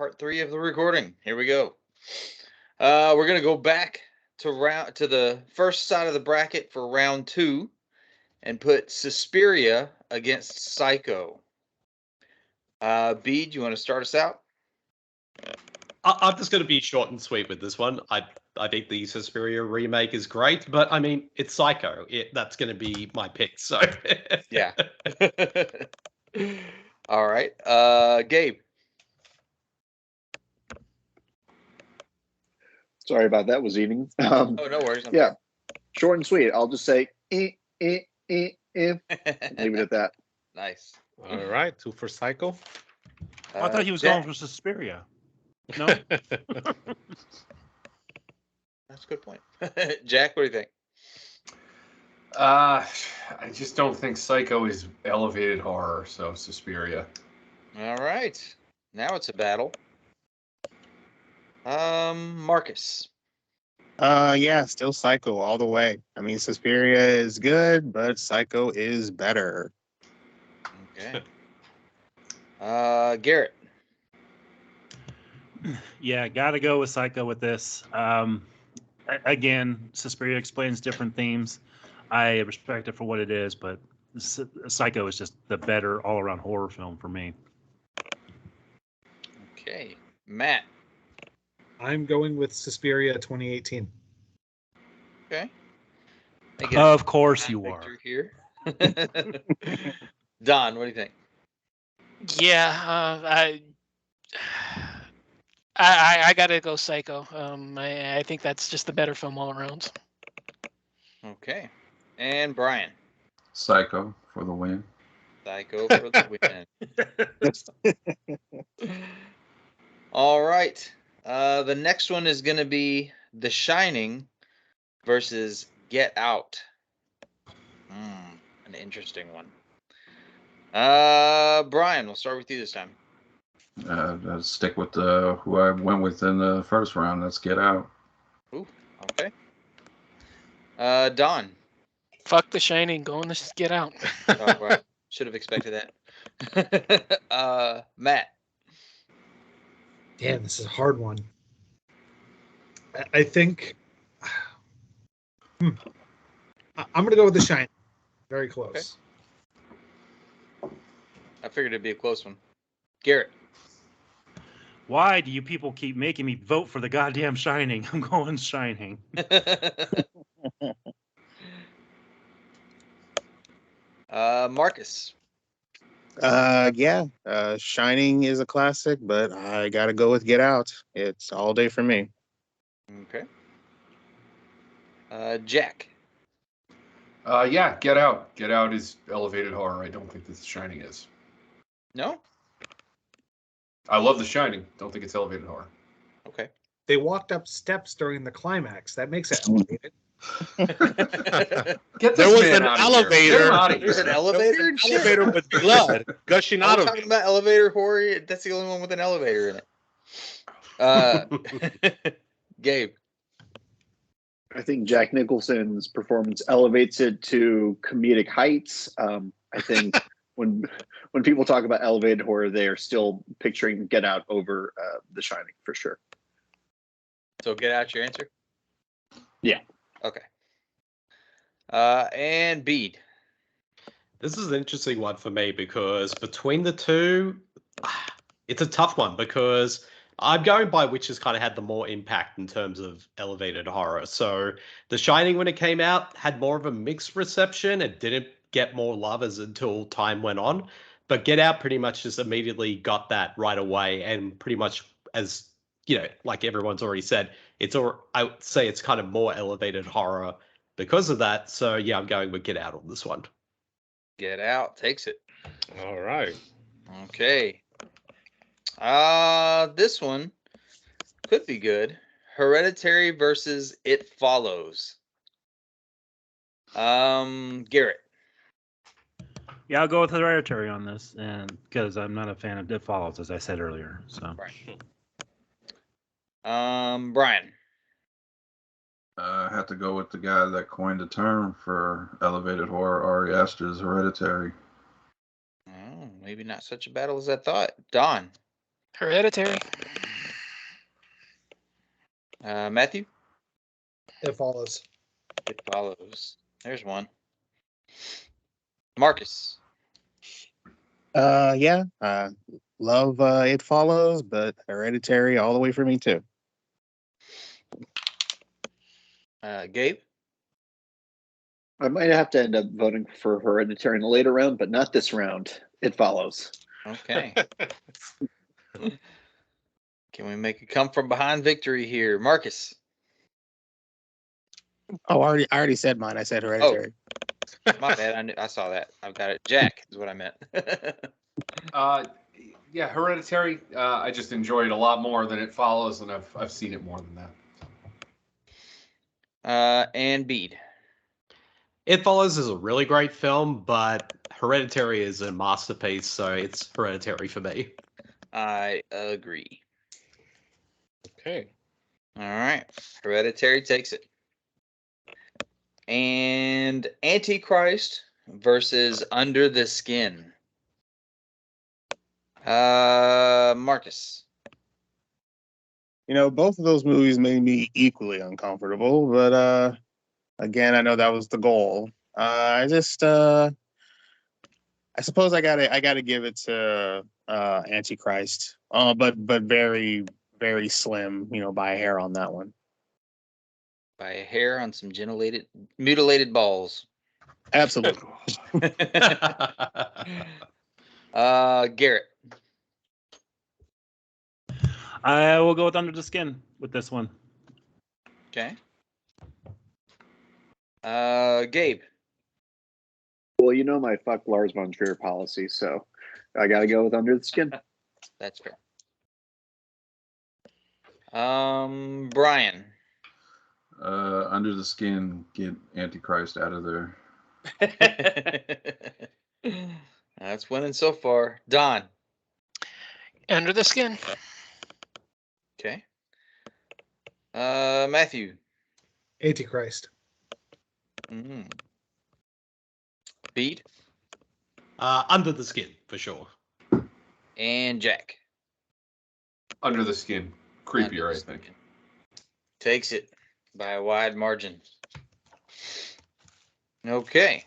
Part 3 of the recording. Here we go. We're gonna go back to the first side of the bracket for round 2, and put Suspiria against Psycho. Bede, you want to start us out? I'm just going to be short and sweet with this one. I think the Suspiria remake is great, but I mean, it's Psycho. That's going to be my pick. So yeah. All right. Gabe. Sorry about that. Was eating. Oh, no worries. Yeah, short and sweet. I'll just say Leave it at that. Nice. All right, 2 for Psycho. I thought he was going for Suspiria. No? That's a good point. Jack, what do you think? I just don't think Psycho is elevated horror, so Suspiria. All right. Now it's a battle. Marcus. Yeah, still Psycho all the way. I mean, Suspiria is good, but Psycho is better. Okay. Garrett. Yeah, gotta go with Psycho with this. Again, Suspiria explains different themes. I respect it for what it is, but Psycho is just the better all-around horror film for me. Okay. Matt. I'm going with Suspiria 2018. Okay. Of course you are. Here. Don, what do you think? Yeah, I gotta go Psycho. I think that's just the better film all around. Okay. And Brian. Psycho for the win. Psycho for the win. All right. The next one is going to be The Shining versus Get Out. An interesting one. Brian, we'll start with you this time. I'll stick with who I went with in the first round. Let's Get Out. Ooh, okay. Don. Fuck The Shining. Going to Get Out. Oh, wow. Should have expected that. Matt. Damn, this is a hard one. I think I'm going to go with The Shining. Very close. Okay. I figured it'd be a close one. Garrett. Why do you people keep making me vote for the goddamn Shining? I'm going Shining. Marcus. Yeah, Shining is a classic, but I gotta go with Get Out. It's all day for me. Okay. Jack. Yeah, Get Out. Get Out is elevated horror. I don't think The Shining is. No? I love The Shining. Don't think it's elevated horror. Okay. They walked up steps during the climax. That makes it elevated. Get There this was man an out of elevator. Here. Get him out of There's here. an elevator? An elevator with blood gushing out I'm of talking it. about elevator horror. That's the only one with an elevator in it. Gabe. I think Jack Nicholson's performance elevates it to comedic heights. I think when people talk about elevated horror, they are still picturing Get Out over The Shining for sure. So Get Out your answer? Yeah. Okay. And Bede. This is an interesting one for me because between the two, it's a tough one because I'm going by which has kind of had the more impact in terms of elevated horror. So The Shining, when it came out, had more of a mixed reception. It didn't get more love until time went on. But Get Out pretty much just immediately got that right away. And pretty much, as you know, like everyone's already said, I would say it's kind of more elevated horror because of that. So yeah, I'm going with Get Out on this one. Get Out takes it. All right. Okay. This one could be good. Hereditary versus It Follows. Garrett. Yeah, I'll go with Hereditary on this, and because I'm not a fan of It Follows, as I said earlier. So. Brian. I have to go with the guy that coined the term for elevated horror, Ari Aster's Hereditary. Oh, maybe not such a battle as I thought. Don. Hereditary. Matthew? It follows. It follows. There's one. Marcus? Yeah. Love It Follows, but Hereditary all the way for me too. Gabe? I might have to end up voting for Hereditary in the later round, but not this round. It follows. Okay. Can we make a come from behind victory here? Marcus? Oh, I already said mine. I said Hereditary. My bad. I saw that. I've got it. Jack is what I meant. Yeah, Hereditary. I just enjoy it a lot more than It Follows, and I've seen it more than that. And Bede. It Follows is a really great film, but Hereditary is a masterpiece, so it's Hereditary for me. I agree. Okay. All right. Hereditary takes it. And Antichrist versus Under the Skin. Marcus. Both of those movies made me equally uncomfortable, but again, I know that was the goal. I suppose I gotta give it to Antichrist. But very, very slim, by a hair on that one. By a hair on some mutilated balls. Absolutely. Garrett. I will go with Under the Skin with this one. Okay. Gabe. Well, you know my fuck Lars von Trier policy, so I got to go with Under the Skin. That's fair. Brian. Under the Skin, get Antichrist out of there. That's winning so far. Don. Under the Skin. Okay. Matthew. Antichrist. Mm-hmm. Bede. Under the Skin, for sure. And Jack. Under the Skin. Creepier, I think. Takes it by a wide margin. Okay.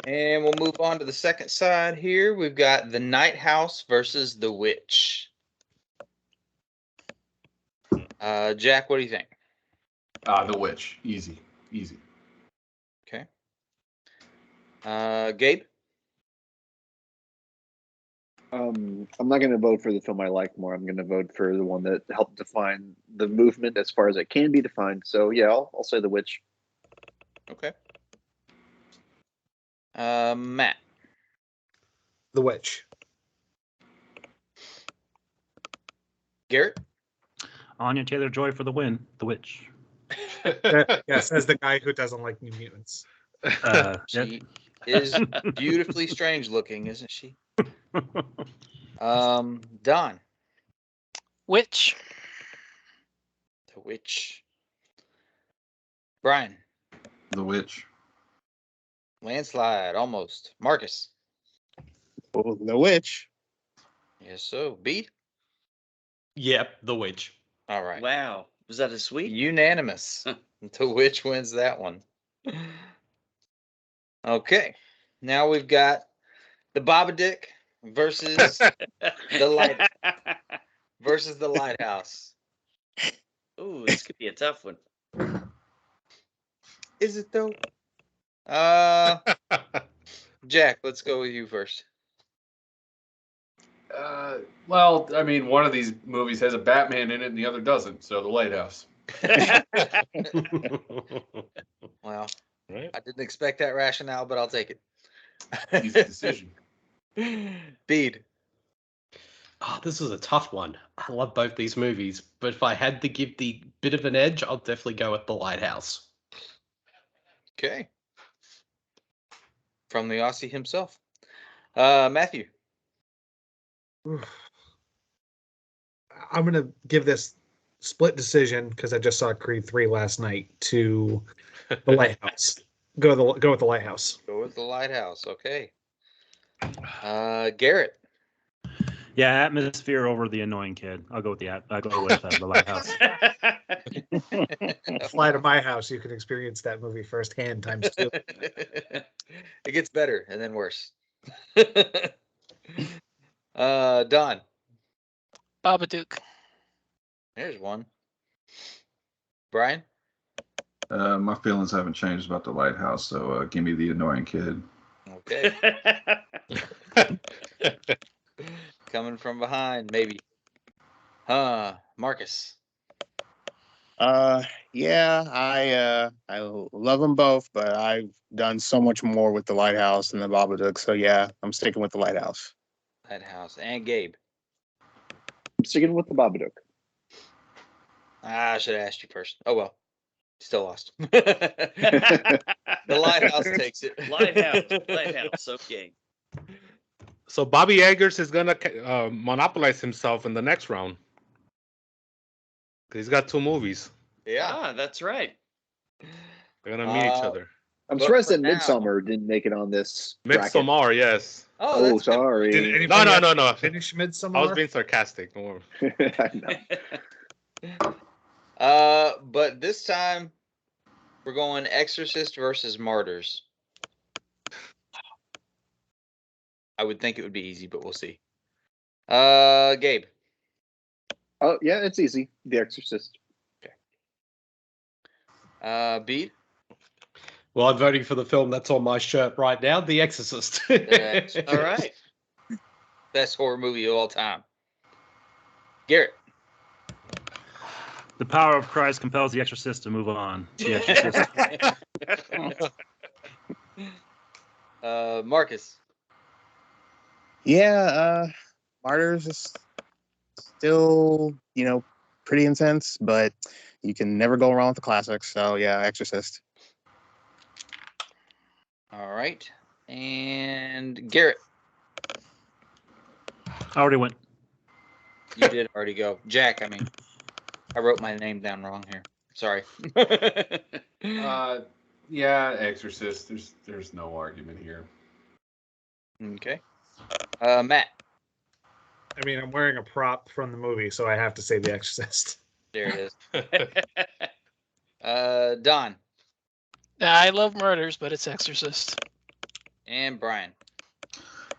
And we'll move on to the second side here. We've got The Night House versus The Witch. Jack, what do you think? The Witch. Easy. Okay. Gabe? I'm not going to vote for the film I like more. I'm going to vote for the one that helped define the movement as far as it can be defined. So, yeah, I'll say The Witch. Okay. Matt? The Witch. Garrett? Anya Taylor-Joy for the win. The Witch. Yes, as the guy who doesn't like New Mutants. She is beautifully strange looking, isn't she? Don? Witch. The Witch. Brian? The Witch. Landslide, almost. Marcus? Well, The Witch. Yes, so. Bede? Yep, The Witch. All right. Wow. Was that a sweep? Unanimous. The Witch wins that one. Okay. Now we've got the Babadook versus the Lighthouse. Ooh, this could be a tough one. Is it though? Jack, let's go with you first. Well, I mean, one of these movies has a Batman in it and the other doesn't, so The Lighthouse. Well, Right. I didn't expect that rationale, but I'll take it. Easy decision. Bede. Oh, this is a tough one. I love both these movies, but if I had to give the bit of an edge, I'll definitely go with The Lighthouse. Okay. From the Aussie himself. Matthew. I'm going to give this split decision because I just saw Creed 3 last night to The Lighthouse. Go with The Lighthouse. Go with The Lighthouse. Okay. Garrett. Yeah, atmosphere over the annoying kid. I'll go with the lighthouse. Fly to my house. You can experience that movie firsthand times 2. It gets better and then worse. Don. Babadook. There's one. Brian. My feelings haven't changed about the lighthouse, so give me the annoying kid. Okay. Coming from behind, maybe. Marcus. Yeah, I love them both, but I've done so much more with the lighthouse than the Babadook. So yeah, I'm sticking with the lighthouse. Lighthouse. And Gabe. I'm sticking with the Babadook. I should have asked you first. Oh well. Still lost. The lighthouse takes it. Lighthouse. Okay. So Bobby Eggers is gonna monopolize himself in the next round. 'Cause he's got 2 movies. Yeah, that's right. They're gonna meet each other. I'm But surprised for that now- Midsummer didn't make it on this bracket. Midsommar, yes. Oh, Oh, that's good. sorry. Did anybody No. actually finish Midsommar? I was being sarcastic. Don't worry. I know. But this time we're going Exorcist versus Martyrs. I would think it would be easy, but we'll see. Gabe. Oh yeah, it's easy. The Exorcist. Bede. Well, I'm voting for the film that's on my shirt right now, The Exorcist. All right. Best horror movie of all time. Garrett. The power of Christ compels the Exorcist to move on. The Exorcist. Marcus. Yeah, Martyrs is still, pretty intense, but you can never go wrong with the classics. So yeah, Exorcist. All right. And Garrett. I already went. You did already go. Jack, I mean. I wrote my name down wrong here. Sorry. Yeah, Exorcist. There's no argument here. Okay. Matt. I mean, I'm wearing a prop from the movie, so I have to say The Exorcist. There it is. Don. I love Murders, but it's Exorcist. And Brian.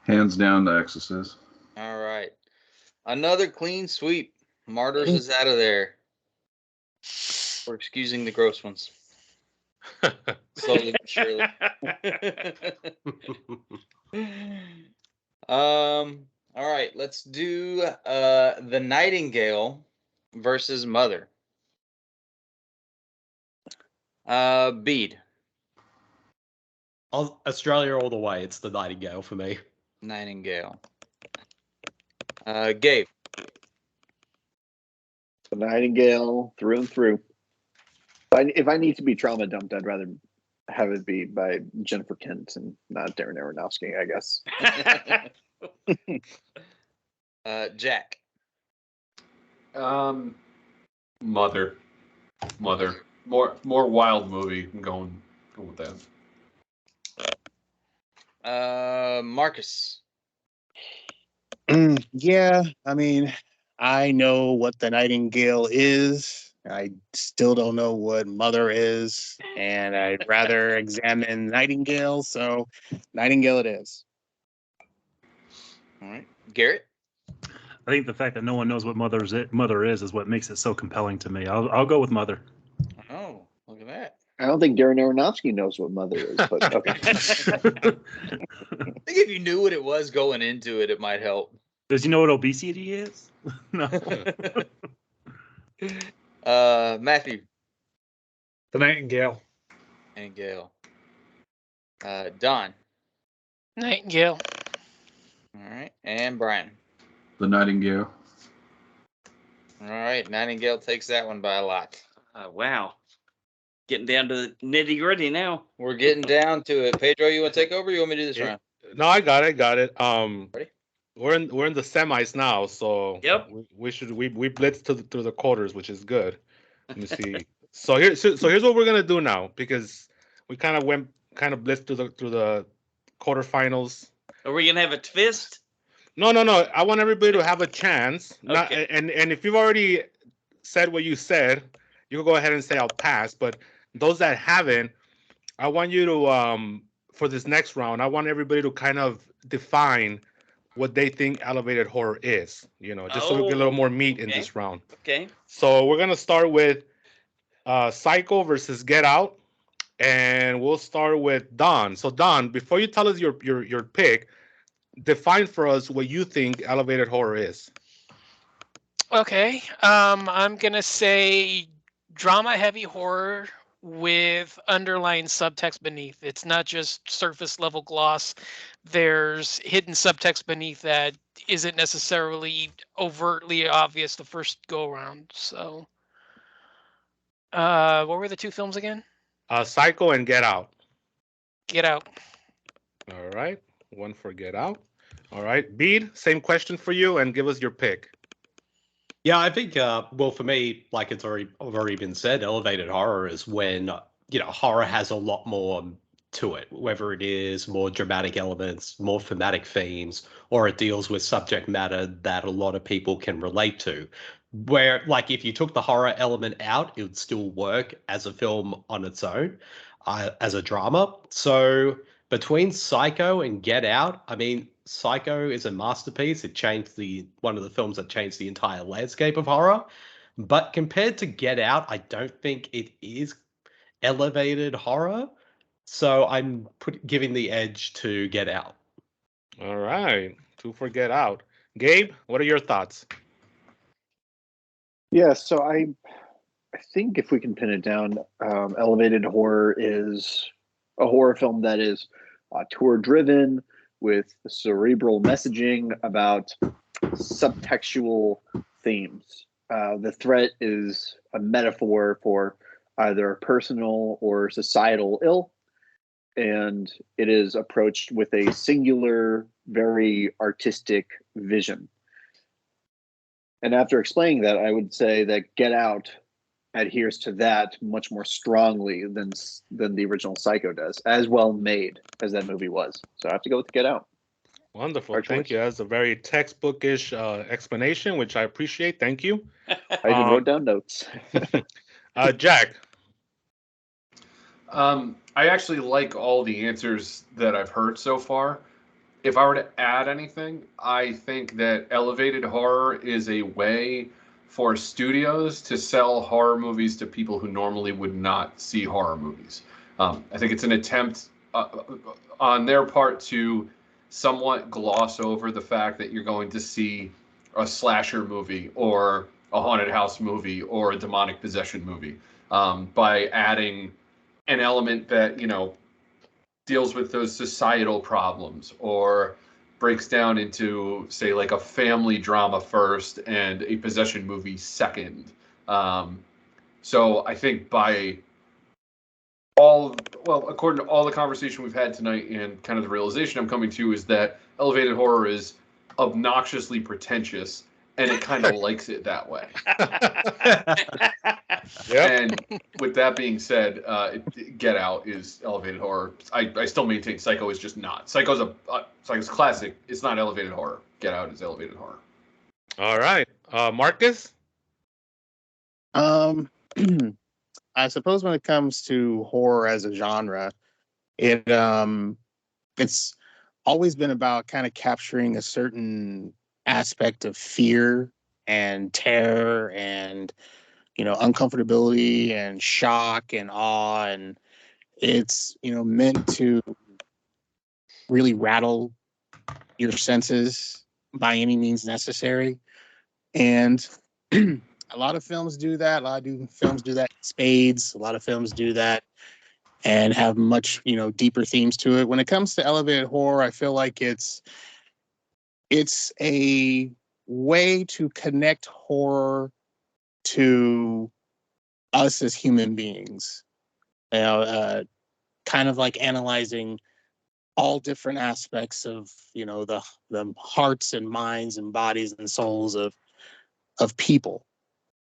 Hands down, The Exorcist. All right. Another clean sweep. Martyrs is out of there. We're excusing the gross ones. Slowly but surely. All right, let's do the Nightingale versus Mother. Bede. Australia all the way. It's the Nightingale for me. Nightingale. Gabe. The Nightingale through and through. If I need to be trauma dumped, I'd rather have it be by Jennifer Kent and not Darren Aronofsky, I guess. Jack. Mother. More wild movie. I'm going with that. Marcus. Yeah, I mean, I know what the Nightingale is. I still don't know what Mother is, and I'd rather examine Nightingale. So, Nightingale it is. All right, Garrett. I think the fact that no one knows what Mother is what makes it so compelling to me. I'll go with Mother. Oh, look at that. I don't think Darren Aronofsky knows what Mother is, but okay. I think if you knew what it was going into it, it might help. Does he know what obesity is? No. Matthew. The Nightingale. Nightingale. Don. Nightingale. All right, and Brian. The Nightingale. All right, Nightingale takes that one by a lot. Wow. Getting down to the nitty gritty now. We're getting down to it. Pedro, you want to take over? Or you want me to do this round? No, I got it. Ready? We're in the semis now, so Yep. we blitzed through the quarters, which is good. Let me see. So here's what we're gonna do now, because we kind of blitzed through the quarterfinals. Are we gonna have a twist? No, no, no. I want everybody to have a chance. Not Okay. and if you've already said what you said, you can go ahead and say I'll pass. But those that haven't, I want you to for this next round, I want everybody to kind of define what they think elevated horror is. Just so we get a little more meat in okay. this round. Okay. So we're gonna start with Psycho versus Get Out, and we'll start with Don. So Don, before you tell us your pick, define for us what you think elevated horror is. Okay. I'm gonna say drama heavy horror with underlying subtext beneath. It's not just surface level gloss. There's hidden subtext beneath that isn't necessarily overtly obvious the first go around. So what were the two films again? Psycho and Get Out. Get Out. All right, one for Get Out. All right, Bede, same question for you, and give us your pick. Yeah, I think, well, for me, like it's already been said, elevated horror is when, horror has a lot more to it, whether it is more dramatic elements, more thematic themes, or it deals with subject matter that a lot of people can relate to. Where, like, if you took the horror element out, it would still work as a film on its own, as a drama. So between Psycho and Get Out, I mean, Psycho is a masterpiece. It changed one of the films that changed the entire landscape of horror. But compared to Get Out, I don't think it is elevated horror. So I'm giving the edge to Get Out. All right, two for Get Out. Gabe, what are your thoughts? Yeah, so I think if we can pin it down, elevated horror is a horror film that is tour driven with cerebral messaging about subtextual themes. The threat is a metaphor for either personal or societal ill, and it is approached with a singular, very artistic vision. And after explaining that, I would say that Get Out adheres to that much more strongly than the original Psycho does, as well made as that movie was. So I have to go with Get Out. Wonderful. Hard Thank choice. you. That's a very textbookish explanation, which I appreciate. Thank you. I even wrote down notes. Jack. I actually like all the answers that I've heard so far. If I were to add anything, I think that elevated horror is a way for studios to sell horror movies to people who normally would not see horror movies. I think it's an attempt on their part to somewhat gloss over the fact that you're going to see a slasher movie or a haunted house movie or a demonic possession movie by adding an element that, deals with those societal problems or breaks down into, say, like a family drama first and a possession movie second. So I think according to all the conversation we've had tonight and kind of the realization I'm coming to is that elevated horror is obnoxiously pretentious and it kind of likes it that way. And with that being said, Get Out is elevated horror. I still maintain Psycho is just not. Psycho's classic. It's not elevated horror. Get Out is elevated horror. All right. Marcus? I suppose when it comes to horror as a genre, it's always been about kind of capturing a certain aspect of fear and terror and uncomfortability and shock and awe, and it's meant to really rattle your senses by any means necessary. And a lot of films do that. A lot of films do that in spades. A lot of films do that and have much deeper themes to it. When it comes to elevated horror, I feel like it's a way to connect horror to us as human beings, kind of like analyzing all different aspects of the hearts and minds and bodies and souls of people,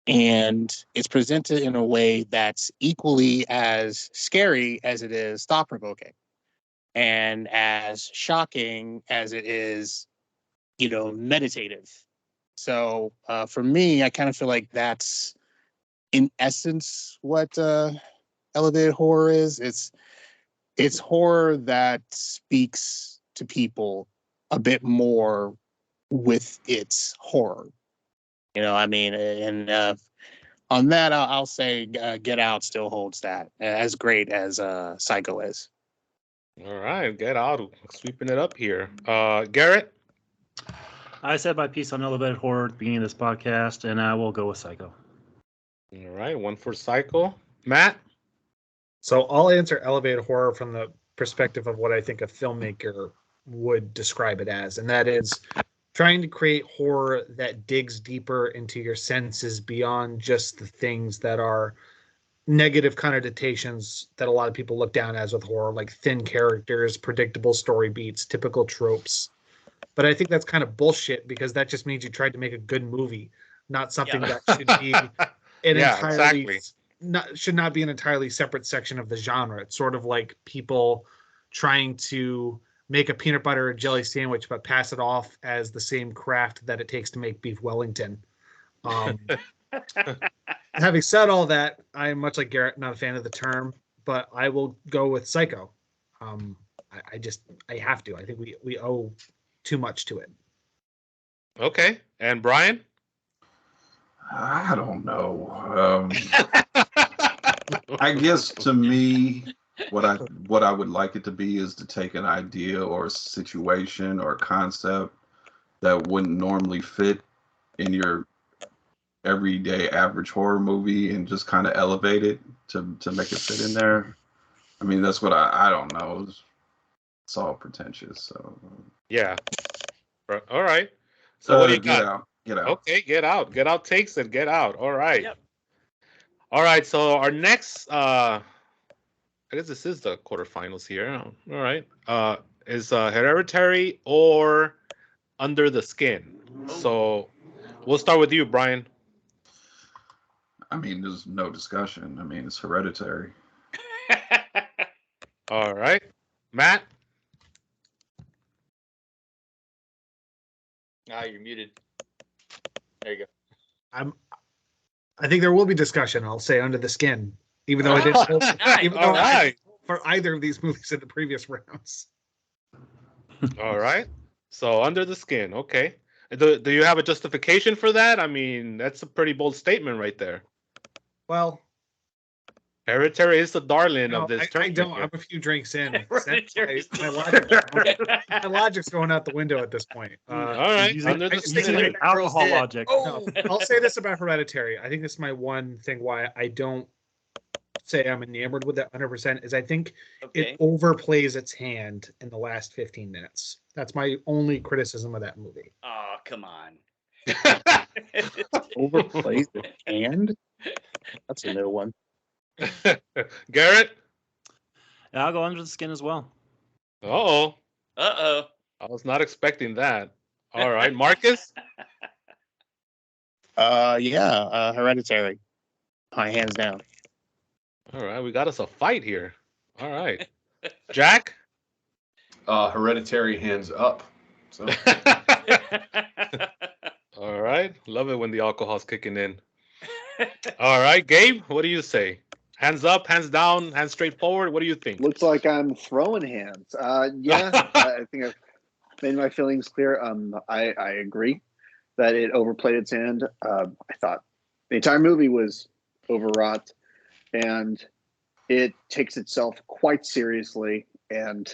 and it's presented in a way that's equally as scary as it is thought-provoking and as shocking as it is meditative. So for me, I kind of feel like that's in essence what elevated horror is. It's horror that speaks to people a bit more with its horror. And on that, I'll say Get Out still holds that as great as Psycho is. All right, Get Out, sweeping it up here. Garrett? I said my piece on elevated horror at the beginning of this podcast, and I will go with Psycho. All right, one for Psycho. Matt? So I'll answer elevated horror from the perspective of what I think a filmmaker would describe it as, and that is trying to create horror that digs deeper into your senses beyond just the things that are negative connotations that a lot of people look down as with horror, like thin characters, predictable story beats, typical tropes. But I think that's kind of bullshit, because that just means you tried to make a good movie, not something that should be should not be an entirely separate section of the genre. It's sort of like people trying to make a peanut butter and jelly sandwich, but pass it off as the same craft that it takes to make beef Wellington. Having said all that, I am much like Garrett, not a fan of the term, but I will go with Psycho. I have to. I think we owe too much to it. Okay. And Brian? I don't know. I guess to me, what I would like it to be is to take an idea or a situation or a concept that wouldn't normally fit in your everyday average horror movie and just kind of elevate it to make it fit in there. I mean, that's what I don't know. It's all pretentious. So yeah. All right. So what do you got? Get Out. Okay, Get Out. Get Out takes it. Get Out. All right. Yep. All right. So our next, I guess this is the quarterfinals here. All right. Is Hereditary or Under the Skin? So we'll start with you, Brian. I mean, there's no discussion. I mean, it's Hereditary. All right. Matt? You're muted. There you go. I think there will be discussion. I'll say Under the Skin, even though I didn't vote for either of these movies in the previous rounds. All right. So Under the Skin. Okay. Do you have a justification for that? I mean, that's a pretty bold statement right there. Well, Hereditary is the darling of this tournament. I don't. I'm a few drinks in. My logic's going out the window at this point. All right. Under the Skin. Alcohol logic. No, I'll say this about Hereditary. I think this is my one thing why I don't say I'm enamored with it 100% is I think it overplays its hand in the last 15 minutes. That's my only criticism of that movie. Oh, come on. Overplays its hand? That's a new one. Garrett? Yeah, I'll go Under the Skin as well. Uh-oh. Uh-oh. I was not expecting that. All right. Marcus? Hereditary. Hands down. All right. We got us a fight here. All right. Jack? Hereditary, hands up. So. All right. Love it when the alcohol's kicking in. All right. Gabe, what do you say? Hands up, hands down, hands straight forward. What do you think? Looks like I'm throwing hands. I think I've made my feelings clear. I agree that it overplayed its hand. I thought the entire movie was overwrought, and it takes itself quite seriously. And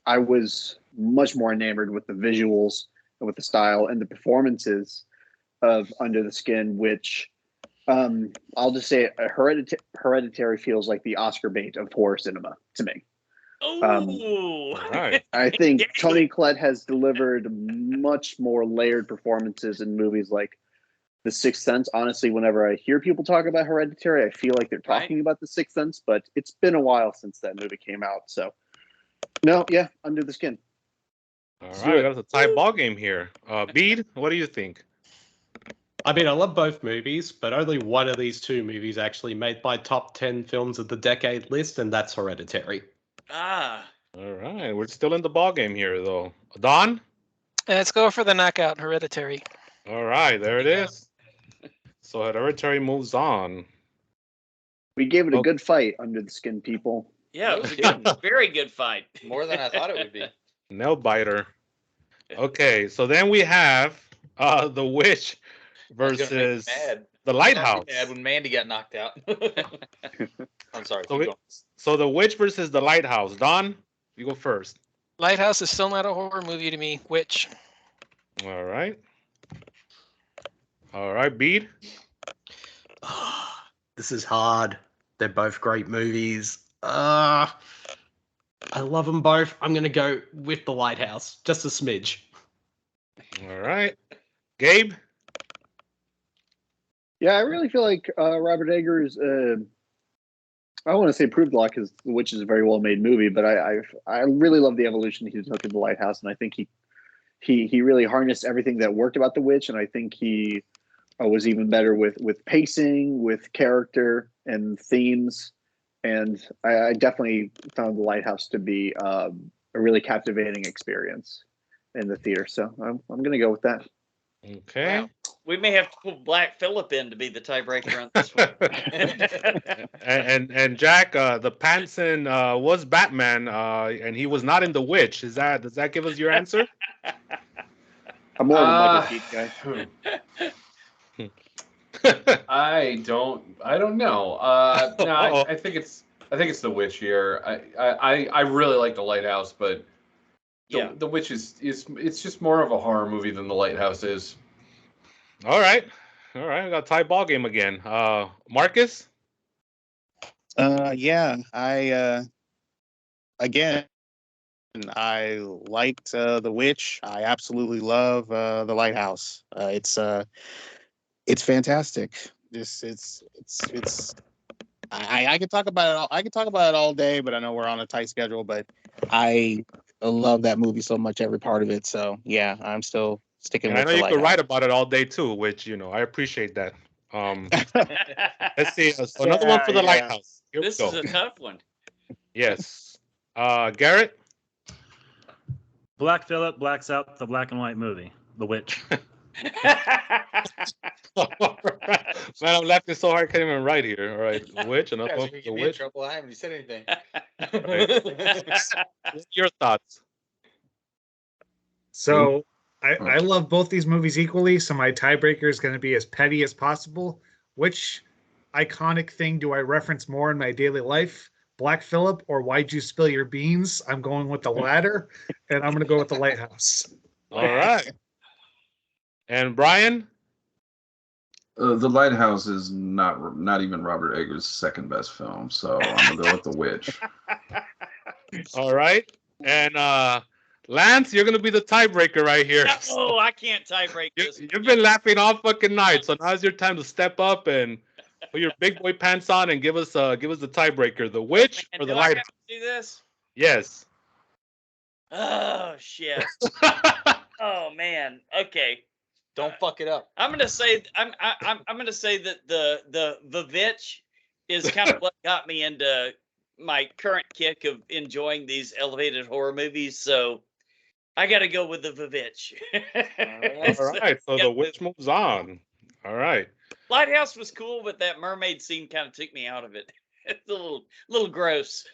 I was much more enamored with the visuals and with the style and the performances of Under the Skin, which I'll just say Hereditary feels like the Oscar bait of horror cinema to me. Right. I think Toni Collette has delivered much more layered performances in movies like The Sixth Sense. Honestly, whenever I hear people talk about Hereditary, I feel like they're talking about The Sixth Sense, but it's been a while since that movie came out. So, Under the Skin. All right, that's a tie ball game here. Bede, what do you think? I mean, I love both movies, but only one of these two movies actually made my top 10 films of the decade list, and that's Hereditary. Ah. All right, we're still in the ball game here, though. Don? Let's go for the knockout Hereditary. All right, there it is. So Hereditary moves on. We gave it a Oh. good fight under the skin, people. Yeah, it was a good, very good fight. More than I thought it would be. Nail biter. Okay, so then we have the Witch I was gonna make you versus mad. the I Lighthouse. got mad when Mandy got knocked out. I'm sorry. So, keep going. so the Witch versus the Lighthouse. Don, you go first. Lighthouse is still not a horror movie to me. Which? All right. All right, Bede. This is hard. They're both great movies. I love them both. I'm gonna go with the Lighthouse, just a smidge. All right. Gabe. Yeah, I really feel like Robert Eggers. I don't want to say proved a lot because The Witch is a very well made movie, but I really love the evolution he took in The Lighthouse, and I think he really harnessed everything that worked about The Witch, and I think he was even better with pacing, with character and themes, and I definitely found The Lighthouse to be a really captivating experience in the theater. So I'm going to go with that. Okay. Wow. We may have to pull Black Phillip in to be the tiebreaker on this one. and Jack, the Panson was Batman, and he was not in The Witch. Does that give us your answer? I'm more of a Michael Keaton guy. I don't know. No, I think it's The Witch here. I really like The Lighthouse, but Yeah. The Witch is it's just more of a horror movie than The Lighthouse is. All right. We got a tie ball game again. Marcus? Yeah, again, I liked The Witch. I absolutely love The Lighthouse. It's fantastic. I could talk about it all. I could talk about it all day, but I know we're on a tight schedule. But I love that movie so much, every part of it. So yeah, I'm still sticking And I with know The you could write Lighthouse. about it all day too, which I appreciate that. Let's see. So another one for The Yeah. Lighthouse. Here This we is go. a tough one. Yes. Garrett? Black Phillip blacks out the black and white movie, The Witch. Man, I'm laughing so hard I can't even write here. All right. The Witch, You another guys one are for gonna The get me in Witch. trouble. I haven't even said anything. What's your thoughts? So I love both these movies equally. So my tiebreaker is going to be as petty as possible. Which iconic thing do I reference more in my daily life? Black Phillip or Why'd You Spill Your Beans? I'm going with the latter, and I'm going to go with the Lighthouse. All right. And Brian? The Lighthouse is not even Robert Eggers' second best film, so I'm gonna go with The Witch. All right. And Lance, you're gonna be the tiebreaker right here. Oh, I can't tiebreak this. You've been laughing all fucking night, so now's your time to step up and put your big boy pants on and give us the tiebreaker. The Witch And or The do I have Lighthouse? to do this? Yes. Oh shit. Oh man. Okay. Don't fuck it up. I'm gonna say I'm gonna say that the Vivitch is kind of what got me into my current kick of enjoying these elevated horror movies. So I got to go with the Vivitch. All right. So The Witch moves on. All right. Lighthouse was cool, but that mermaid scene kind of took me out of it. It's a little gross.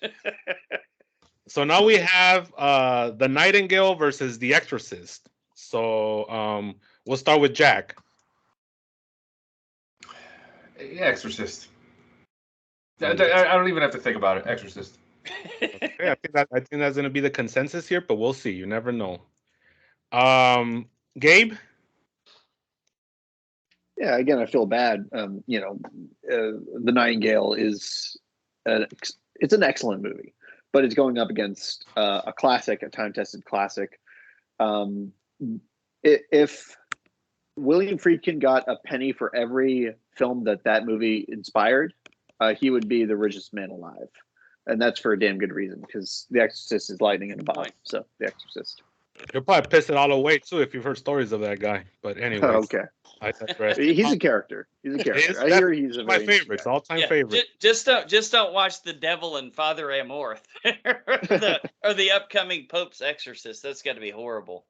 So now we have The Nightingale versus The Exorcist. So we'll start with Jack. Yeah, Exorcist. I don't even have to think about it. Exorcist. Okay, I think that's gonna be the consensus here, but we'll see. You never know. Gabe? Yeah, again, I feel bad. The Nightingale is it's an excellent movie, but it's going up against a classic, a time-tested classic. If William Friedkin got a penny for every film that movie inspired, he would be the richest man alive, and that's for a damn good reason because The Exorcist is lightning in a bottle. So The Exorcist. You'll probably piss it all away too if you've heard stories of that guy. But anyway, Okay, I digress. he's a character. He's a character. I hear he's a my very interesting favorites, guy. all-time favorite. Just don't watch The Devil and Father Amorth or the upcoming Pope's Exorcist. That's got to be horrible.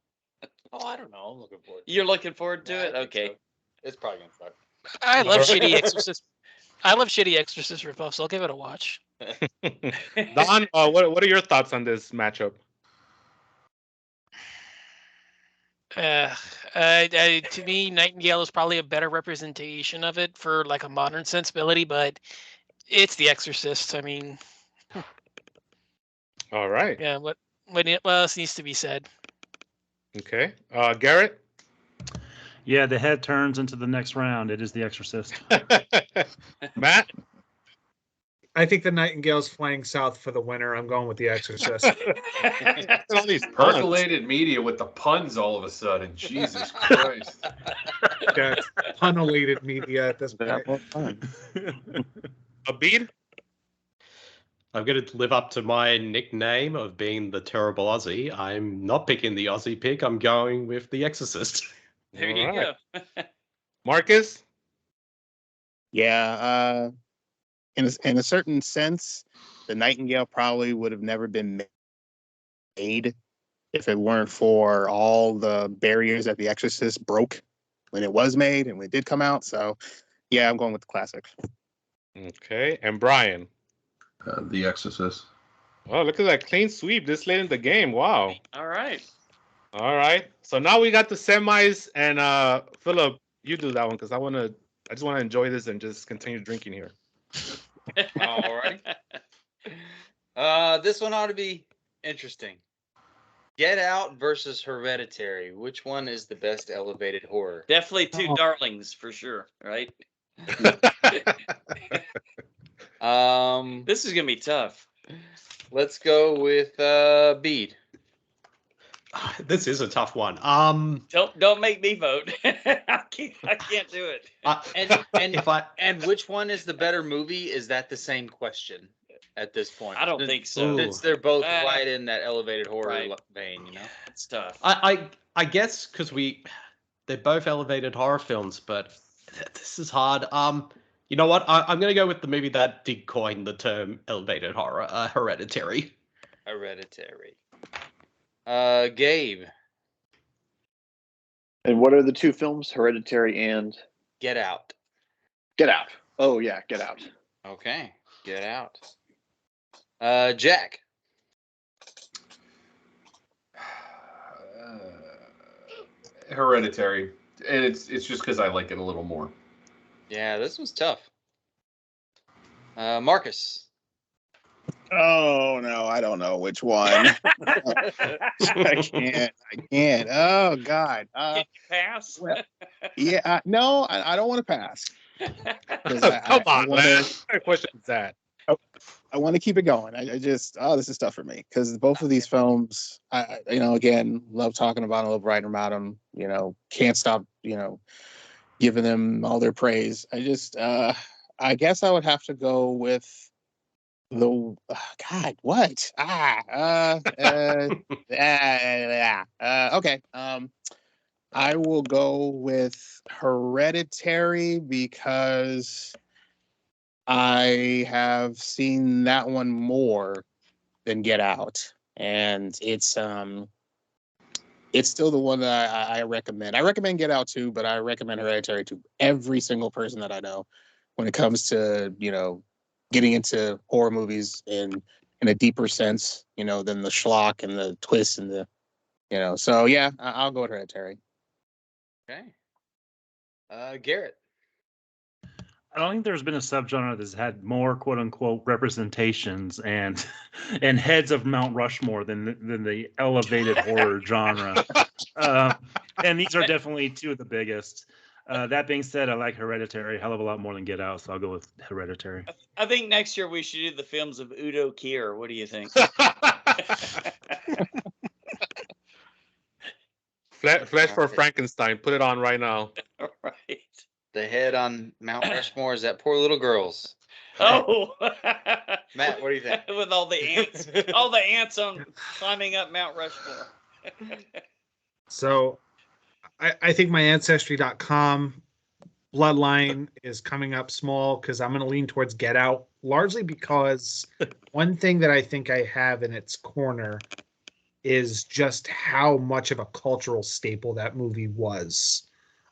Oh, I don't know. I'm looking forward. You're looking forward to Yeah, it? I think Okay. so. It's probably gonna suck. I love Alright. shitty Exorcist. I love shitty Exorcist ripoffs. So I'll give it a watch. Don, what are your thoughts on this matchup? To me, Nightingale is probably a better representation of it for like a modern sensibility, but it's The Exorcist. I mean, All right. yeah. What else needs to be said? Okay. Garrett? Yeah, the head turns into the next round. It is The Exorcist. Matt? I think the Nightingale's flying south for the winner. I'm going with The Exorcist. All these puns. Percolated media with the puns all of a sudden. Jesus Christ. Yeah, pun-elated media at this That point. was fun. Bede? I'm going to live up to my nickname of being the terrible Aussie. I'm not picking the Aussie pick. I'm going with The Exorcist. There you Alright. go. Marcus? Yeah, in a certain sense, the Nightingale probably would have never been made if it weren't for all the barriers that The Exorcist broke when it was made and when it did come out. So, yeah, I'm going with the classic. Okay. And Brian? The Exorcist. Oh, look at that clean sweep this late in the game. Wow. All right. All right. So now we got the semis, and Philip, you do that one because I just want to enjoy this and just continue drinking here. All right. This one ought to be interesting. Get Out versus Hereditary. Which one is the best elevated horror? Definitely two darlings for sure, right? This is gonna be tough. Let's go with Bede. This is a tough one. Don't make me vote. I can't do it. And which one is the better movie? Is that the same question at this point? I don't think so. Since they're both right in that elevated horror Right. vein, you know. It's tough. I guess because they're both elevated horror films, but this is hard. You know what? I'm gonna go with the movie that did coin the term elevated horror, Hereditary. Hereditary. Gabe. And what are the two films? Hereditary and Get Out. Get Out. Oh yeah, Get Out. Okay, Get Out. Jack. Hereditary. And it's just because I like it a little more. Yeah, this was tough. Marcus. Oh no, I don't know which one. I can't. Oh God. Can you pass? Yeah. No, I don't want to pass. Come on, man. What kind of question is that? I want to keep it going. I just, this is tough for me because both of these films, again, love talking about them, love writing about them. Can't stop, giving them all their praise. I guess I would have to go with the God. What? Okay. I will go with Hereditary because I have seen that one more than Get Out, and it's still the one that I recommend. I recommend Get Out too, but I recommend Hereditary to every single person that I know when it comes to getting into horror movies in a deeper sense, than the schlock and the twist and the So yeah, I'll go with Hereditary. Okay. Garrett. I don't think there's been a subgenre that's had more "quote unquote" representations and heads of Mount Rushmore than the elevated horror genre. And these are definitely two of the biggest. That being said, I like Hereditary a hell of a lot more than Get Out, so I'll go with Hereditary. I think next year we should do the films of Udo Kier. What do you think? Flesh for Frankenstein. Put it on right now. Right. The head on Mount Rushmore is that poor little girl's. Oh. Matt, what do you think? With all the ants on climbing up Mount Rushmore. So I think my Ancestry.com bloodline is coming up small because I'm going to lean towards Get Out, largely because one thing that I think I have in its corner is just how much of a cultural staple that movie was.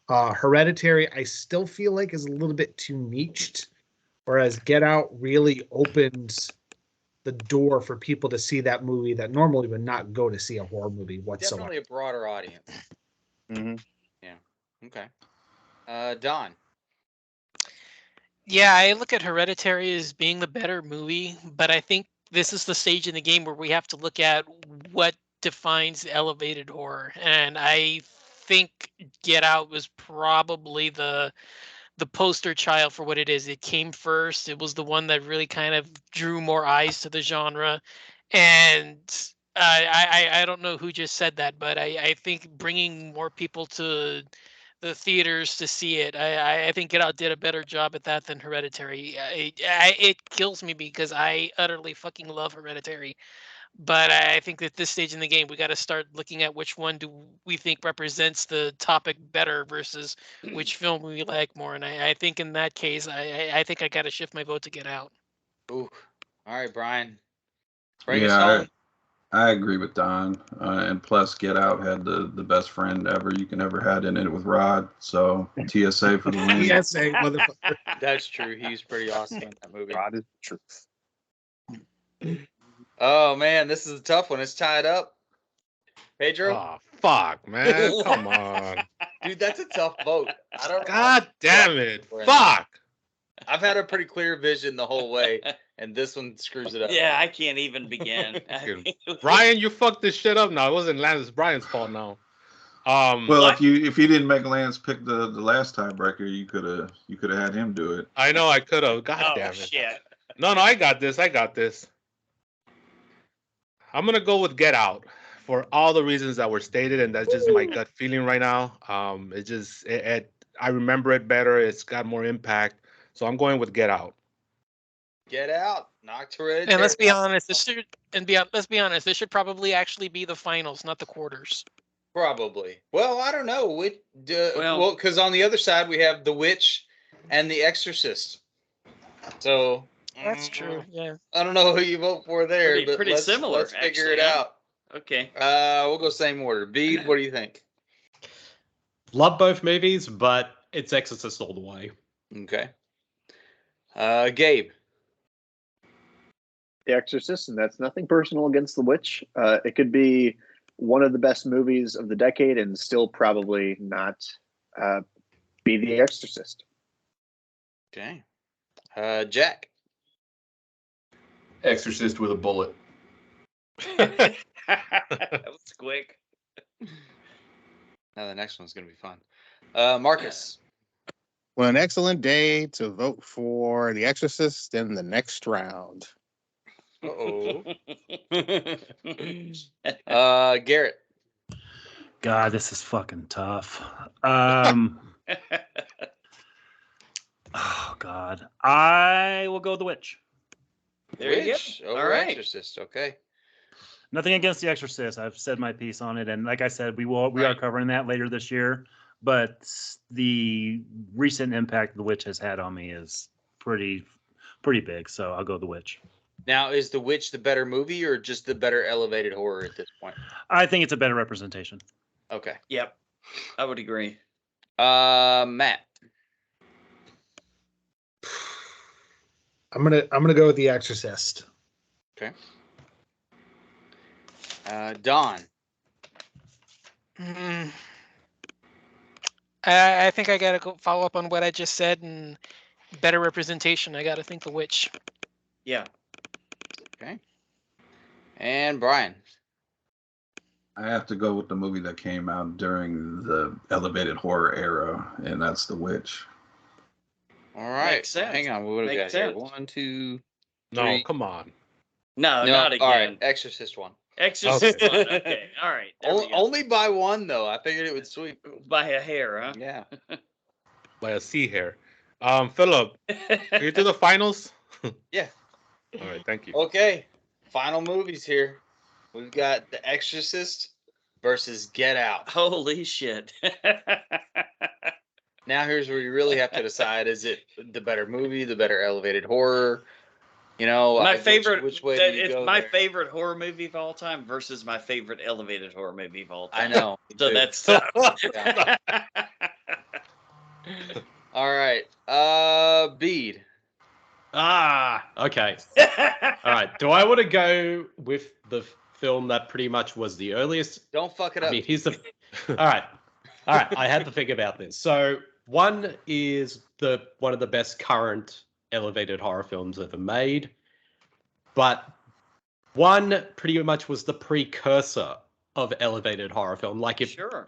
Hereditary, I still feel like is a little bit too niched, whereas Get Out really opened the door for people to see that movie that normally would not go to see a horror movie whatsoever. Definitely a broader audience. Mm-hmm. Yeah. Okay. Don. Yeah, I look at Hereditary as being the better movie, but I think this is the stage in the game where we have to look at what defines elevated horror. And I think Get Out was probably the poster child for what it is. It came first. It was the one that really kind of drew more eyes to the genre. And I don't know who just said that, but I think bringing more people to the theaters to see it, I think Get Out did a better job at that than Hereditary. It kills me because I utterly fucking love Hereditary. But I think that this stage in the game, we got to start looking at which one do we think represents the topic better versus which film we like more. And I think in that case, I think I got to shift my vote to Get Out. Ooh. All right, Brian. Bring us Yeah, home. I agree with Don. And plus, Get Out had the best friend ever you can ever had in it with Rod. So TSA for the win. TSA, motherfucker. That's true. He was pretty awesome in that movie. God is the truth. Oh man, this is a tough one. It's tied up. Pedro, Oh fuck, man! Come on. dude, that's a tough vote. I don't. God damn it! We're in Fuck. I've had a pretty clear vision the whole way, and this one screws it up. Yeah, I can't even begin. Brian, you fucked this shit up now. It wasn't Lance Brian's fault now. Well, What? if you didn't make Lance pick the last tiebreaker, you could have had him do it. I know I could have. God Oh damn it. shit! No, I got this. I'm gonna go with Get Out for all the reasons that were stated, and that's just my gut feeling right now. I remember it better. It's got more impact, so I'm going with Get Out. Get Out. Knocked Hereditary. And let's be honest, let's be honest, this should probably actually be the finals, not the quarters. Probably. Well, I don't know. Well- Because on the other side we have The Witch and The Exorcist. So That's true. Yeah. I don't know who you vote for there, Pretty- but pretty let's, similar, Let's figure actually, it huh? out. Okay. We'll go same order. Bede, what do you think? Love both movies, but it's Exorcist all the way. Okay. Gabe. The Exorcist, and that's nothing personal against The Witch. It could be one of the best movies of the decade and still probably not be The Exorcist. Okay. Jack. Exorcist with a bullet. That was quick. Now the next one's gonna be fun. Marcus. Well, an excellent day to vote for The Exorcist in the next round. Uh-oh. Garrett. God, this is fucking tough. Oh God, I will go The Witch. There you go. Witch over All right. Exorcist. Okay. Nothing against The Exorcist. I've said my piece on it, and like I said, we are Right. covering that later this year. But the recent impact The Witch has had on me is pretty big. So I'll go The Witch. Now, is The Witch the better movie or just the better elevated horror at this point? I think it's a better representation. Okay. Yep. I would agree. Matt. I'm gonna go with The Exorcist. Okay. Don. I think I got to go follow up on what I just said and better representation. I got to think The Witch. Yeah. Okay. And Brian. I have to go with the movie that came out during the elevated horror era, and that's The Witch. All right. Makes sense. Hang on. What do we got Makes here? sense. 1, 2. No, Three. come on. No, No, not again. all right. Exorcist one. Exorcist one. Okay. All right. There we go. Only by one though. I figured it would sweep. By a hair, huh? Yeah. By a sea hair. Philip, can you do the finals? Yeah. All right, thank you. Okay. Final movies here. We've got The Exorcist versus Get Out. Holy shit. Now here's where you really have to decide: is it the better movie, the better elevated horror? You know, My favorite. Which way that do you it's go my there? favorite horror movie of all time versus my favorite elevated horror movie of all time. I know. me So too. that's tough. Yeah. All right. Bede. Okay. All right. Do I want to go with the film that pretty much was the earliest? Don't fuck it I up. mean, here's the. All right. I had to think about this. So one is one of the best current elevated horror films ever made, but one pretty much was the precursor of elevated horror film. Like if sure.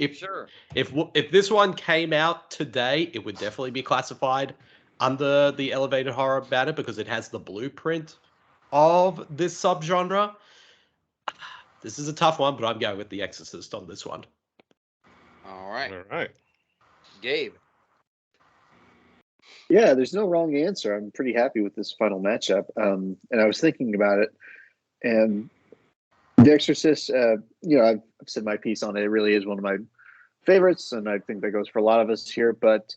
if this one came out today, it would definitely be classified under the elevated horror banner because it has the blueprint of this subgenre. This is a tough one, but I'm going with The Exorcist on this one. All right. All right. Gabe. Yeah, there's no wrong answer. I'm pretty happy with this final matchup. And I was thinking about it, and The Exorcist, I've said my piece on it. It really is one of my favorites, and I think that goes for a lot of us here. But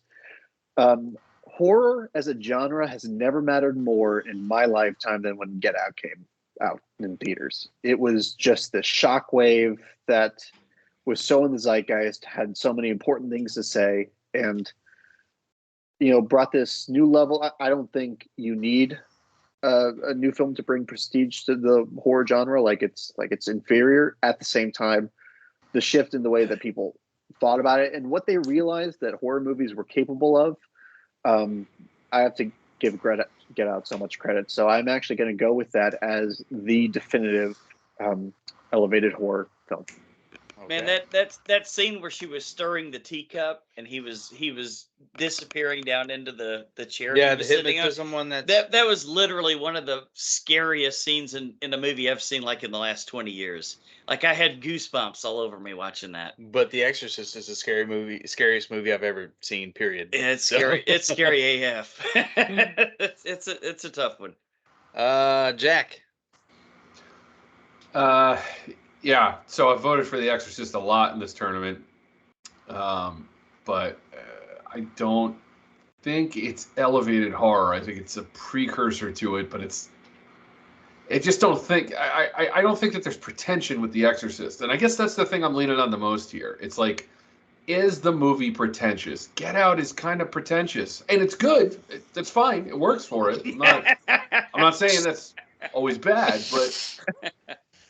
horror as a genre has never mattered more in my lifetime than when Get Out came out in theaters. It was just the shockwave that was so in the zeitgeist, had so many important things to say, and brought this new level. I don't think you need a new film to bring prestige to the horror genre. Like it's inferior. At the same time, the shift in the way that people thought about it and what they realized that horror movies were capable of. I have to give Get Out so much credit. So I'm actually going to go with that as the definitive elevated horror film. Man, that scene where she was stirring the teacup and he was disappearing down into the chair. Yeah, he the was sitting on. hypnotism one. That was literally one of the scariest scenes in a movie I've seen like in the last 20 years. Like I had goosebumps all over me watching that. But The Exorcist is a scariest movie I've ever seen. Period. Yeah, it's scary. It's scary AF. it's a tough one. Jack. Yeah, so I voted for The Exorcist a lot in this tournament, but I don't think it's elevated horror. I think it's a precursor to it, but I don't think that there's pretension with The Exorcist, and I guess that's the thing I'm leaning on the most here. It's like, is the movie pretentious? Get Out is kind of pretentious, and it's good. That's fine. It works for it. I'm not saying that's always bad, but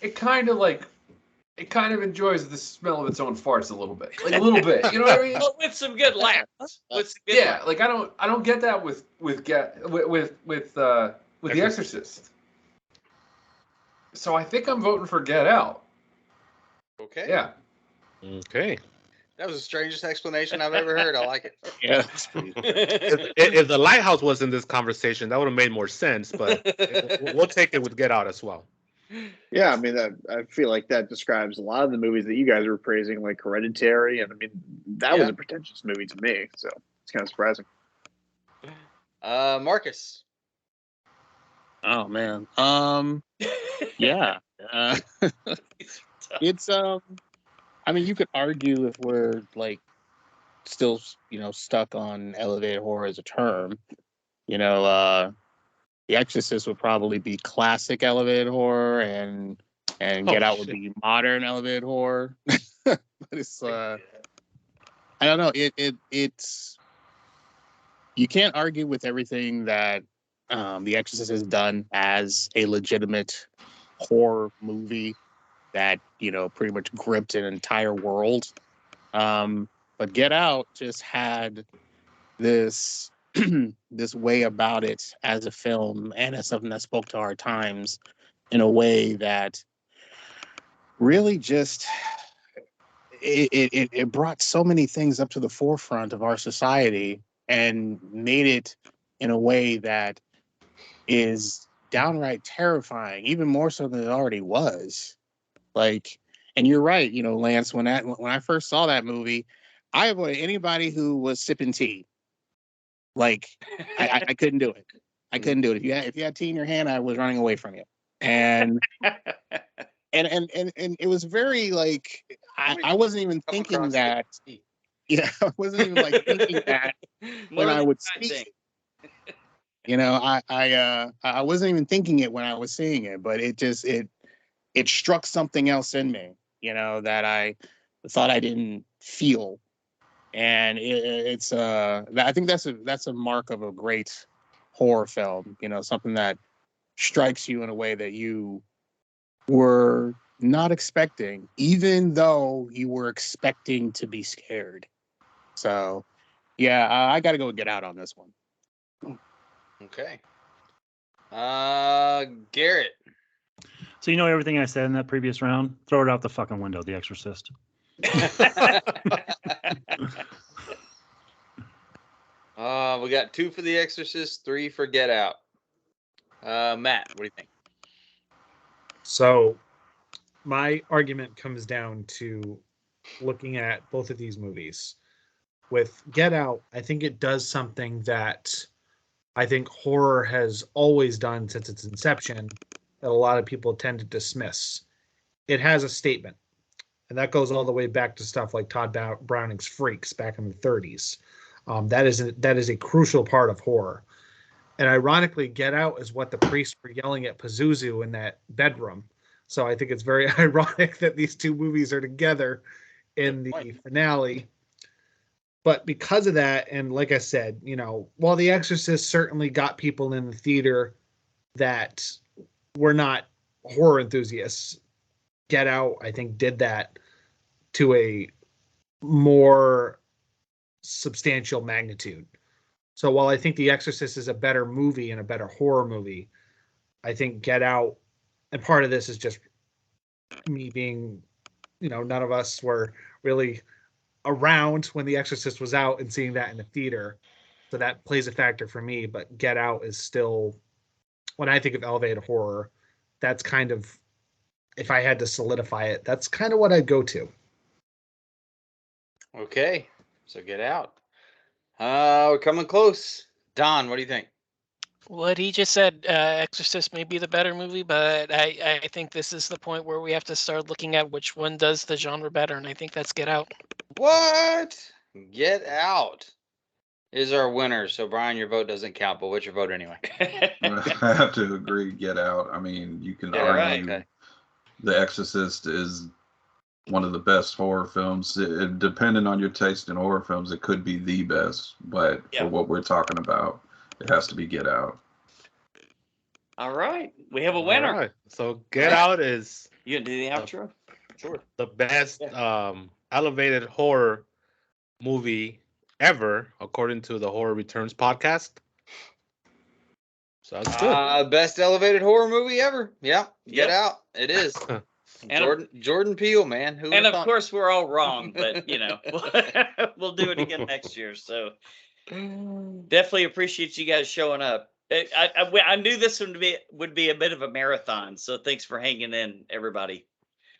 it kind of enjoys the smell of its own farts a little bit, like a little bit. You know what I mean? With some good laughs. Like I don't get that with The Exorcist. So I think I'm voting for Get Out. Okay. Yeah. Okay. That was the strangest explanation I've ever heard. I like it. Yeah. If the Lighthouse was in this conversation, that would have made more sense. But we'll take it with Get Out as well. Yeah, I mean, I feel like that describes a lot of the movies that you guys were praising, like Hereditary, and I mean, that was a pretentious movie to me, so it's kind of surprising. Marcus. Oh man. Yeah. It's I mean, you could argue if we're like still, stuck on elevated horror as a term. The Exorcist would probably be classic elevated horror, and Get Out would be modern elevated horror. But it's I don't know. It's you can't argue with everything that The Exorcist has done as a legitimate horror movie that pretty much gripped an entire world. But Get Out just had this this way about it as a film and as something that spoke to our times in a way that really just it brought so many things up to the forefront of our society and made it in a way that is downright terrifying, even more so than it already was. Like, and you're right, Lance, when I first saw that movie, I avoided anybody who was sipping tea. Like, I couldn't do it. I couldn't do it. If you had tea in your hand, I was running away from you. And and it was very like I wasn't even thinking that. Yeah, I wasn't even like thinking that when I would speak. You know, I wasn't even thinking it when I was seeing it, but it struck something else in me, you know, that I thought I didn't feel. And I think that's a mark of a great horror film, you know, something that strikes you in a way that you were not expecting, even though you were expecting to be scared. So, yeah, I got to go Get Out on this one. Okay. Garrett. So you know everything I said in that previous round? Throw it out the fucking window, The Exorcist. We got 2 for The Exorcist, 3 for Get Out. Matt, what do you think? So my argument comes down to looking at both of these movies. With Get Out, I think it does something that I think horror has always done since its inception that a lot of people tend to dismiss. It has a statement, and that goes all the way back to stuff like Todd Browning's Freaks back in the 30s. That is a crucial part of horror. And ironically, Get Out is what the priests were yelling at Pazuzu in that bedroom. So I think it's very ironic that these two movies are together in the finale. But because of that, and like I said, you know, while The Exorcist certainly got people in the theater that were not horror enthusiasts, Get Out, I think, did that to a more substantial magnitude. So while I think The Exorcist is a better movie and a better horror movie, I think Get Out, and part of this is just me being, you know, none of us were really around when The Exorcist was out and seeing that in the theater. So that plays a factor for me, but Get Out is still, when I think of elevated horror, that's kind of, if I had to solidify it, that's kind of what I'd go to. Okay, so Get Out. We're coming close. Don, what do you think? What he just said, Exorcist may be the better movie, but I think this is the point where we have to start looking at which one does the genre better, and I think that's Get Out. What? Get Out is our winner. So, Brian, your vote doesn't count, but what's your vote anyway? I have to agree. Get Out. I mean, you can argue okay. The Exorcist is one of the best horror films. Depending on your taste in horror films, it could be the best. But for what we're talking about, it has to be Get Out. All right, we have a winner. All right. So Get Out is You gonna do the outro? Sure. the best elevated horror movie ever, according to the Horror Returns podcast. So that's good. Best elevated horror movie ever. Yeah, Get Yep. Out. It is. And Jordan Peele, man. Who And would've of thought? course, we're all wrong, but you know, we'll do it again next year. So definitely appreciate you guys showing up. I knew this one would be a bit of a marathon, so thanks for hanging in, everybody.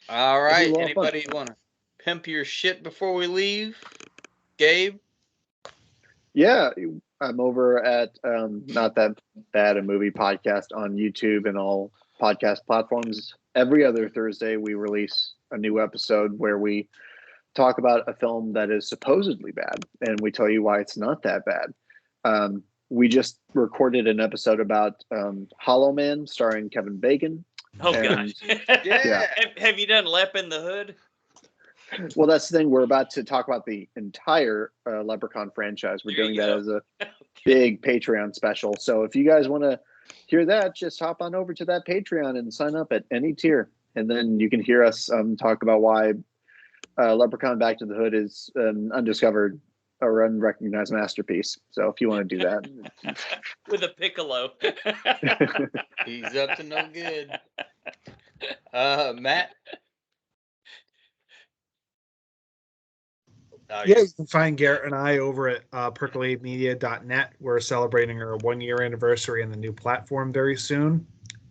All It'll right. be a lot of fun. Anybody want to pimp your shit before we leave? Gabe? Yeah, I'm over at Not That Bad a Movie podcast on YouTube and all podcast platforms. Every other Thursday, we release a new episode where we talk about a film that is supposedly bad, and we tell you why it's not that bad. We just recorded an episode about Hollow Man, starring Kevin Bacon. Oh And- gosh. Yeah. Have you done Lep in the Hood? Well, that's the thing. We're about to talk about the entire Leprechaun franchise. We're There doing you that go. as a big Patreon special. So if you guys want to hear that, just hop on over to that Patreon and sign up at any tier. And then you can hear us talk about why Leprechaun Back to the Hood is an undiscovered or unrecognized masterpiece. So if you want to do that. With a piccolo. He's up to no good. Matt? Yeah, you can find Garrett and I over at percolatemedia.net. We're celebrating our 1-year anniversary on the new platform very soon.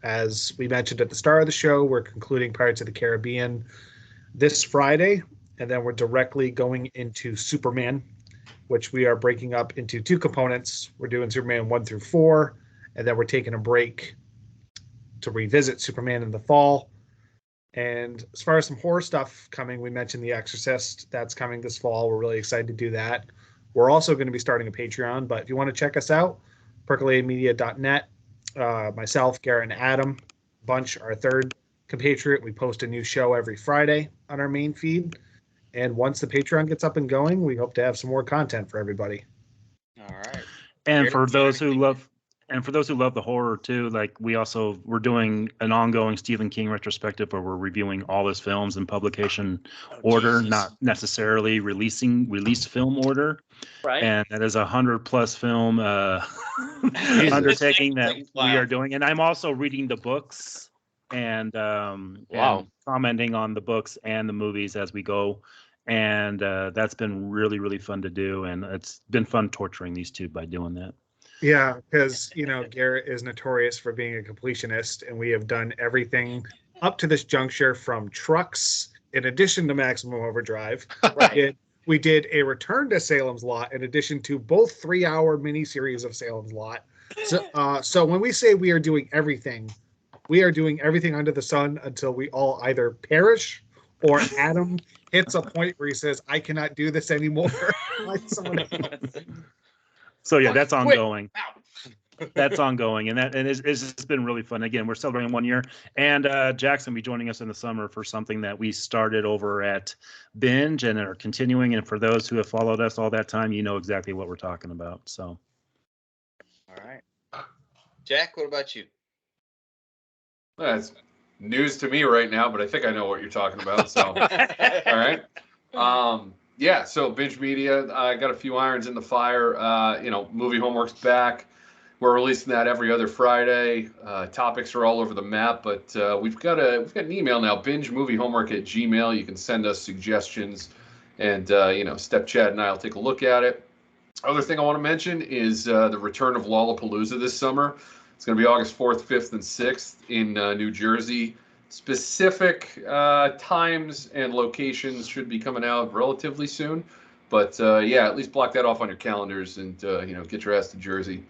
As we mentioned at the start of the show, we're concluding Pirates of the Caribbean this Friday, and then we're directly going into Superman, which we are breaking up into 2 components. We're doing Superman 1 through 4, and then we're taking a break to revisit Superman in the fall. And as far as some horror stuff coming, we mentioned The Exorcist. That's coming this fall. We're really excited to do that. We're also going to be starting a Patreon, but if you want to check us out, percolatedmedia.net. Myself, Garrett, and Adam Bunch, our third compatriot. We post a new show every Friday on our main feed. And once the Patreon gets up and going, we hope to have some more content for everybody. All right. And Garrett, for you got those who anything? love the horror too, like we're doing an ongoing Stephen King retrospective where we're reviewing all his films in publication order, Jesus. not necessarily release film order. Right. And that is 100+ film undertaking that Wow. we are doing. And I'm also reading the books and Wow. commenting on the books and the movies as we go. And that's been really, really fun to do. And it's been fun torturing these two by doing that. Yeah, because, Garrett is notorious for being a completionist, and we have done everything up to this juncture from trucks, in addition to Maximum Overdrive. Right. We did a Return to Salem's Lot in addition to both 3-hour miniseries of Salem's Lot. So when we say we are doing everything under the sun until we all either perish or Adam hits a point where he says, I cannot do this anymore. Like someone else. So yeah, that's ongoing. That's ongoing, and it's just been really fun. Again, we're celebrating 1 year, and Jackson will be joining us in the summer for something that we started over at Binge and are continuing. And for those who have followed us all that time, you know exactly what we're talking about. So, All right. Jack, what about you? That's news to me right now, but I think I know what you're talking about. So, all right. Yeah, so Binge Media, I got a few irons in the fire. Movie Homework's back. We're releasing that every other Friday. Topics are all over the map, but we've got an email now, bingemoviehomework@gmail. You can send us suggestions, and Step Chad and I'll take a look at it. Other thing I want to mention is the return of Lollapalooza this summer. It's going to be August 4th, 5th, and 6th in New Jersey. Specific times and locations should be coming out relatively soon. But at least block that off on your calendars and get your ass to Jersey.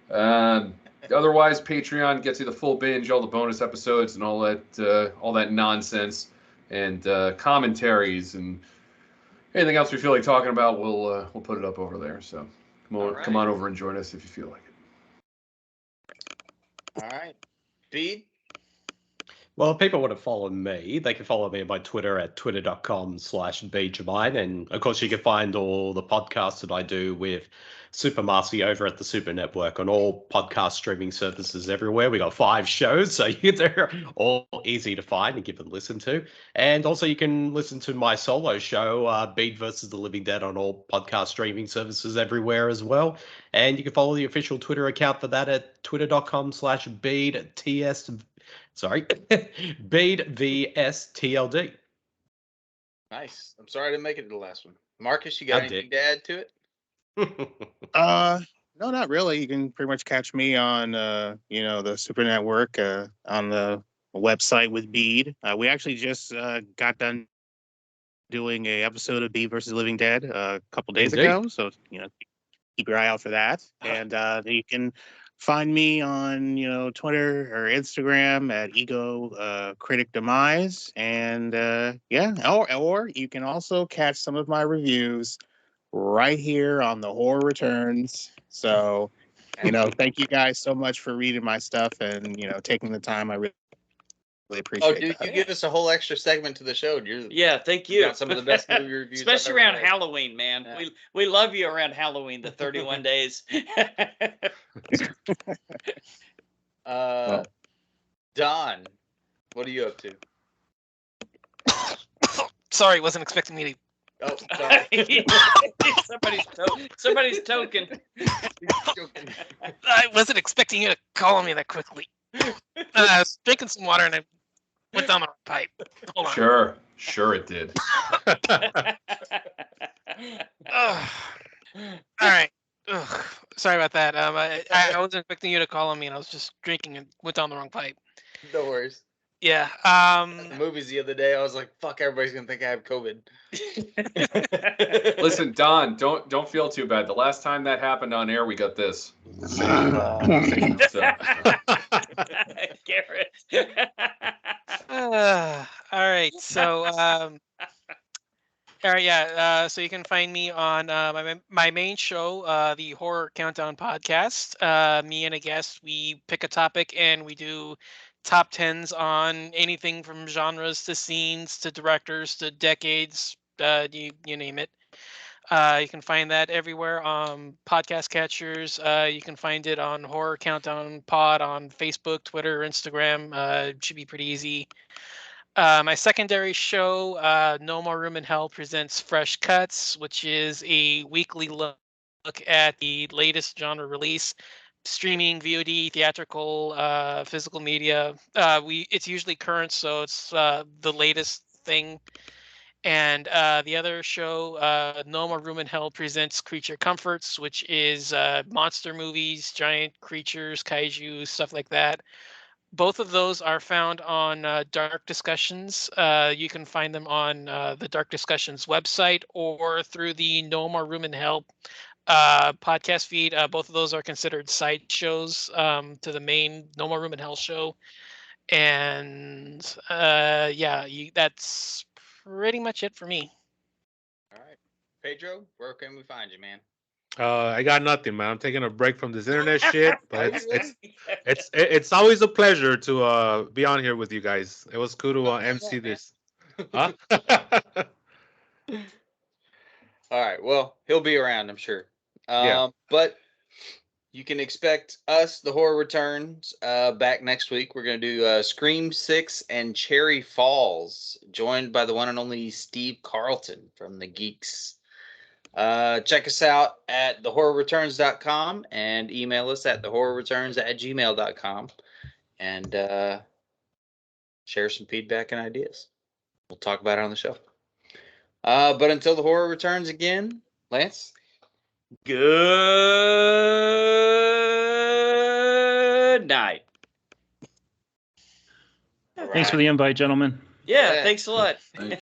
Otherwise, Patreon gets you the full binge, all the bonus episodes, and all that nonsense, and commentaries and anything else we feel like talking about. We'll put it up over there. So come on over and join us if you feel like it. All right. Bede? Well, if people want to follow me, they can follow me on my Twitter at twitter.com/BJermyn. And of course, you can find all the podcasts that I do with Super Marcy over at the Super Network on all podcast streaming services everywhere. We got 5 shows, so they're all easy to find and give and listen to. And also, you can listen to my solo show, Bede versus the Living Dead, on all podcast streaming services everywhere as well. And you can follow the official Twitter account for that at twitter.com/BedeTS. Bede VSTLD. Nice. I'm sorry I didn't make it to the last one. Marcus, you got anything to add to it? No, not really. You can pretty much catch me on the Super Network on the website with Bede. We actually just got done doing a episode of Bede versus Living Dead a couple days ago, so keep your eye out for that. And you can find me on Twitter or Instagram at Ego Critic Demise, and or you can also catch some of my reviews right here on the Horror Returns. So thank you guys so much for reading my stuff and taking the time. I really appreciate it. You give us a whole extra segment to the show. Thank you. Got some of the best movie reviews, especially around Halloween, man. Yeah. We love you around Halloween, the 31 days. Don, what are you up to? Sorry, wasn't expecting me to. Oh, sorry. Somebody's token. I wasn't expecting you to call on me that quickly. I was drinking some water and I went down the pipe. Hold on. Sure it did. All right. Ugh. Sorry about that. I wasn't expecting you to call on me, and I was just drinking and went down the wrong pipe. No worries. Yeah. The movies the other day, I was like, "Fuck, everybody's gonna think I have COVID." Listen, Don, don't feel too bad. The last time that happened on air, we got this. Garrett. All right. So, All right, yeah. So you can find me on my main show, the Horror Countdown podcast. Me and a guest, we pick a topic and we do top tens on anything from genres to scenes to directors to decades. You name it. You can find that everywhere on podcast catchers. You can find it on Horror Countdown Pod on Facebook, Twitter, Instagram. It should be pretty easy. My secondary show, No More Room in Hell, presents Fresh Cuts, which is a weekly look at the latest genre release, streaming, VOD, theatrical, physical media. It's usually current, so it's the latest thing. And the other show, No More Room in Hell, presents Creature Comforts, which is monster movies, giant creatures, kaiju, stuff like that. Both of those are found on Dark Discussions. You can find them on the Dark Discussions website or through the No More Room in Hell podcast feed. Both of those are considered side shows to the main No More Room in Hell show. And that's pretty much it for me. All right. Pedro, where can we find you, man? I got nothing, man. I'm taking a break from this internet shit, but it's always a pleasure to be on here with you guys. It was cool to MC this. Huh? All right. Well, he'll be around, I'm sure. Yeah. But you can expect us, the Horror Returns, back next week. We're going to do Scream 6 and Cherry Falls, joined by the one and only Steve Carlton from The Geeks. Check us out at thehorrorreturns.com and email us at thehorrorreturns@gmail.com and share some feedback and ideas. We'll talk about it on the show. But until the horror returns again, Lance. Good night. Thanks for the invite, gentlemen. Yeah, Yeah. thanks a lot.